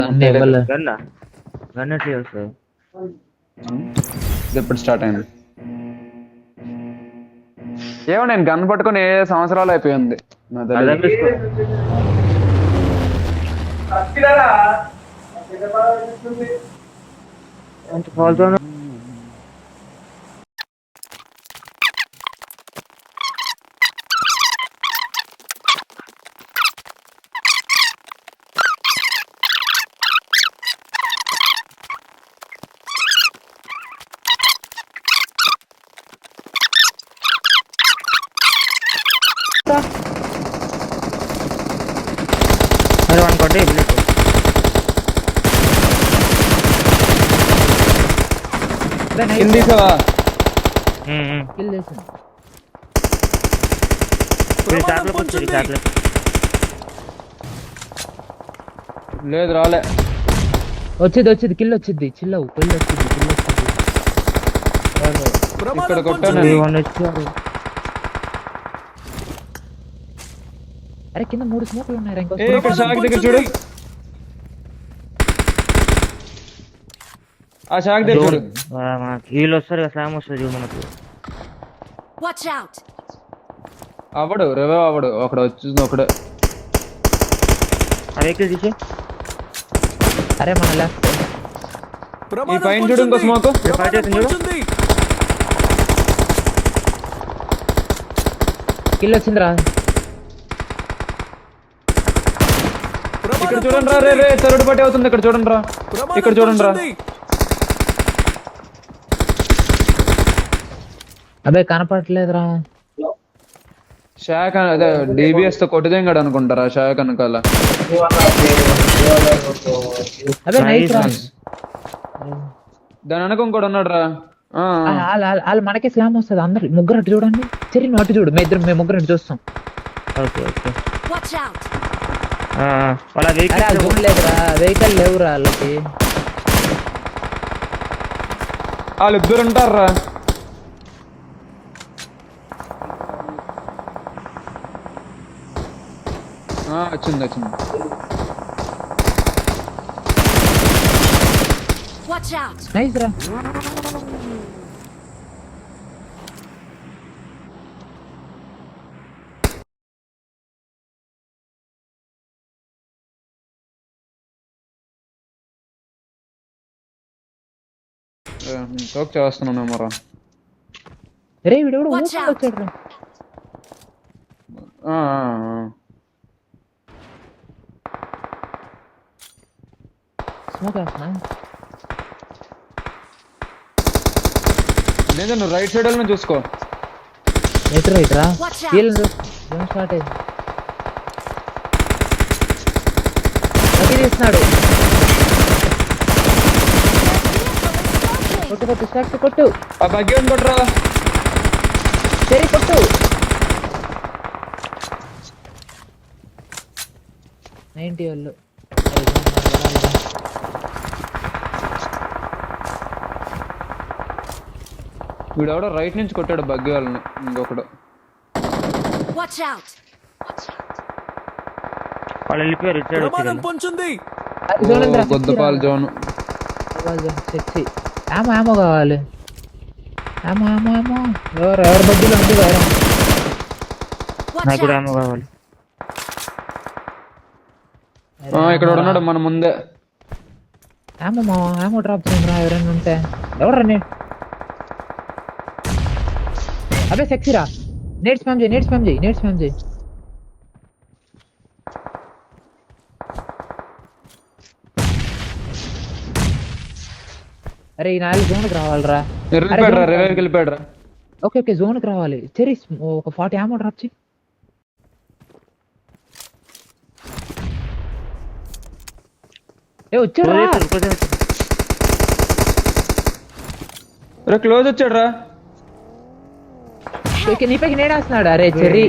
అన్నీ ఇవ్వలే. గన్ ఎట్లా వస్తుంది? ఇది ఎప్పుడు స్టార్ట్ అయింది ఏమో నేను గన్ పట్టుకొని 7 సంవత్సరాలు అయిపోయింది నా తెలియదు. అరే వన్ కొట్టి బుల్లెట్ కింద తీసావా? కిల్ చేసాను. చాప్లోకి వచ్చి చాప్లో లేదు రాలే. వచ్చింది కిల్ వచ్చింది. చిల్లవు కిల్ వచ్చింది. ఇక్కడ కొట్టాను. అరే కింద 3 స్మోకులు ఉన్నాయి. ఇక్కడ షాక్ దగ్గర చూడు. ఆ షాక్ దగ్గర చూడు. వీళ్ళు వస్తారు కదా, స్లామ్ వస్తుంది చూడు మనకు. అవడు రివైవ్ అవడు. ఒకడు వచ్చింది ఒకడు. ఆ వెహికల్ తీసి అరే మన లెఫ్ట్ ఈ పైన చూడు ఇంకో స్మోక్. ఫైట్ అవుతుంది చూడు. కిల్ వచ్చిందిరా. ఇక్కడ చూడండి రా. రే థర్డ్ పార్టీ అవుతుంది. ఇక్కడ చూడండి రా. ఇక్కడ చూడండి రా. అదే కనపడట్లేదురా. షాక్ అదే డిబిఎస్ తో కొట్టిదేంగాడు అనుకుంటారా షాక్ అనుకోవాల. అదే నైస్ రా. దాని వెనక ఇంకోటి ఉన్నాడు రా. వాళ్ళు మనకే స్లామ్ వస్తుంది. అందరు ముగ్గురు అటు చూడండి. సరే నువ్వు అటు చూడు. మేము ముగ్గురు అటు చూస్తాం. Okay okay. వాళ్ళ వెహికల్ జోన్ లేదురా. వెహికల్ లేవురా వాళ్ళకి. వాళ్ళిద్దరు ఉంటారా. వచ్చింది. నైస్ రా. టోక్ చేస్తున్నాను మరా. రే వీడు కూడా వచ్చాడు రా. స్మోక్ వేస్తున్నా. లేదా నువ్వు రైట్ సైడ్ వెళ్ళి చూసుకో. ఎటు రైట్ రా. వీళ్ళు స్టార్ట్ అయింది. అది తీస్తున్నాడు. కొట్టు స్టార్ట్ కొట్టు. ఆ బగ్గి కొట్టరా. సరే కొట్టు. 90 వాళ్ళు. వీడెవడో రైట్ నుంచి కొట్టాడు బగ్గి వాళ్ళని. ఇంకొకడు వాళ్ళు వెళ్ళిపోయారు. ఇచ్చాడు గొద్దపాల జోన్. సెక్సీ. ఏమో కావాలి. ఏమో ఎవరి బడ్డీలో ఉంది కదా. నాకు కూడా ఏమో కావాలి. ఇక్కడ ఉన్నాడు మన ముందే. ఏమో డ్రాప్ చేయండి ఎవరైనా ఉంటే. ఎవరు నేను అదే సెక్సీరా. నేట్స్ స్పామ్ చేయి. అరే ఈ 4 జోన్కి రావాలిరా. వెళ్ళిపోయాడు. ఓకే జోన్కి రావాలి. సరే ఒక 40 ఏమో డ్రాప్ చేయి. వచ్చాడు క్లోజ్ వచ్చాడు రా. నీపైకి నేడేస్తున్నాడు. అరే చెర్రీ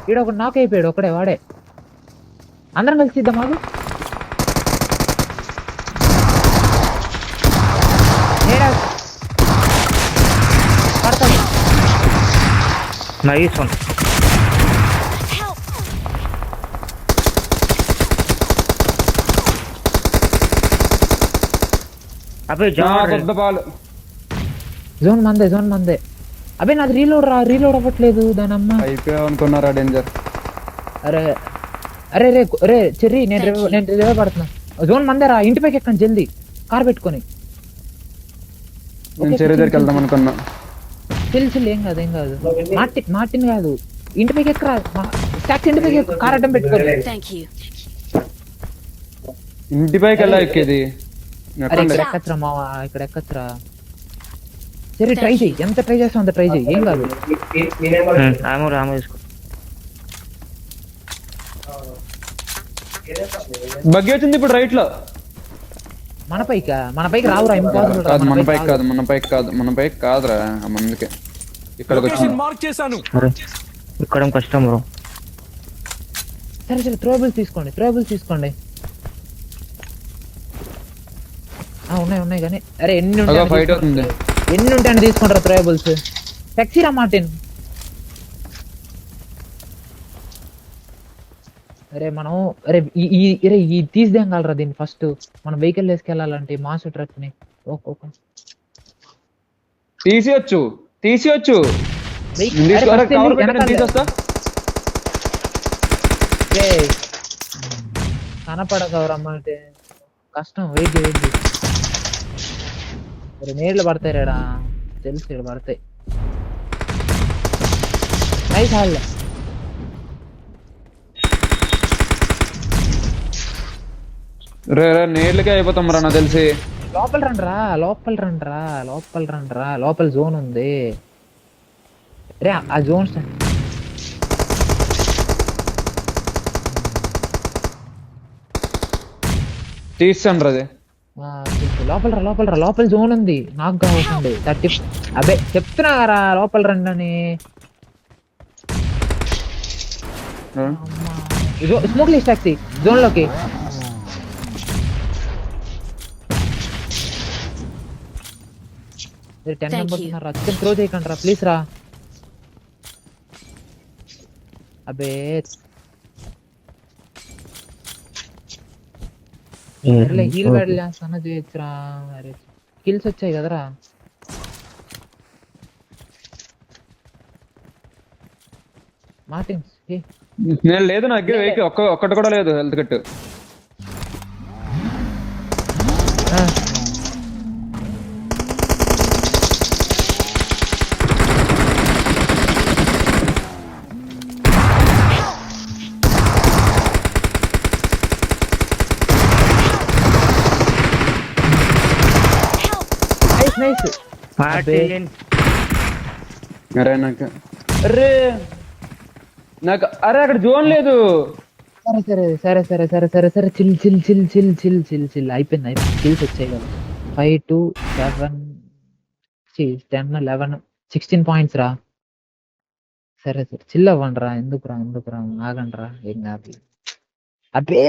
ఈడ ఒక నాక్ అయిపోయాడు. ఒకడే వాడే. అందరం కలిసి ఇద్దాం. మాకు నైస్ వన్. అబ్బే నా జాన్ కొత్త పాలు జోన్ మందే అబే నాది రీలోడ్ అవ్వట్లేదు దాని అమ్మ. అయిపోయావు అనుకున్నారా డేంజర్. అరే అరే రే రే చెర్రీ నేను రివైవ్ పడుతున్నా. జోన్ మందేరా, ఇంటిపైకి ఎక్కండి జల్దీ కార్ పెట్టుకొని. నేను చెరువు దగ్గరికి వెళ్దాం అనుకున్నా. చిల్ ఏం కాదు. మార్టిన్ కాదు, ఇంటిపైకి ఎక్కరా. ట్యాక్సీ ఇంటిపైకి ఎక్కు, కార్ అడ్డం పెట్టుకోండి. Thank you. ఇంటిపైకి వెళ్ళా ఎక్కేది. అరే ఇక్కడ ఎక్కచ్చురా మావా, ఇక్కడ ఎక్కచ్చురా. సరే ట్రై చెయ్యి, ఎంత ట్రై చేస్తావు అంత ట్రై చెయ్యి, ఏం కాదు. రాము తీసుకో. బగ్గి వచ్చింది ఇప్పుడు రైట్ లో. మన పైకి రావురా, ఇంపాసిబుల్. కాదు మన పైకి కాదురా అందుకే ఇక్కడికి వచ్చింది. మార్క్ చేశాను. అరే ఇక్కడ కష్టం బ్రో. సరే త్రోబుల్స్ తీసుకోండి. ఉన్నాయి కానీ అరే ఎన్ని ఫైట్ అవుతుంది. ఉంటాయని తీసుకుంటారా త్రోబుల్స్. టాక్సీరా మార్టిన్. అరే మనం ఈ తీసేం కలరా దీన్ని. ఫస్ట్ మనం వెహికల్ వేసుకెళ్ళాలంటే మాస్ ట్రక్ ని. ఓకే తీసేయొచ్చు. తీసేస్తా. కనపడగవరమ్మంటే కష్టం. వెయిట్ నీళ్ళు పడతాయి రేడా, తెలుసు ఇక్కడ పడతాయి. Nice hall. రే నీళ్ళకే అయిపోతాం రా నాకు తెలిసి. లోపల రండ్రా. లోపల జోన్ ఉంది రే. ఆ జోన్ తీస్తాను అది. లోపల జోన్ ఉంది. నాకు కావాల్సింది 30. అబే చెప్తున్నా కదా లోపల రండి అని. స్మోక్ లిస్ట్ టాక్సీ జోన్ లోకి. Thank you. త్రో చేయకండి రా ప్లీజ్ రా. అబే హీల్ బ్యాటిల్ చేస్తాను చేయొచ్చురా. అరే కిల్స్ వచ్చాయి కదరా. మార్టిన్స్ నేను లేదు నా దగ్గర వెహికల్ ఒక్కటి కూడా లేదు. Health kit nice. మార్టిన్ అరే నాకు అరే అక్కడ జోన్ లేదు. సరే చిల్ అయిపోయింది. కిల్స్ వచ్చాయి కదా. 5 2 7 10 11 16 పాయింట్స్ రా. సరే చిల్ అవ్వండి రా. ఎందుకురా ఆగండి రా. ఏం కాదు. అబ్బే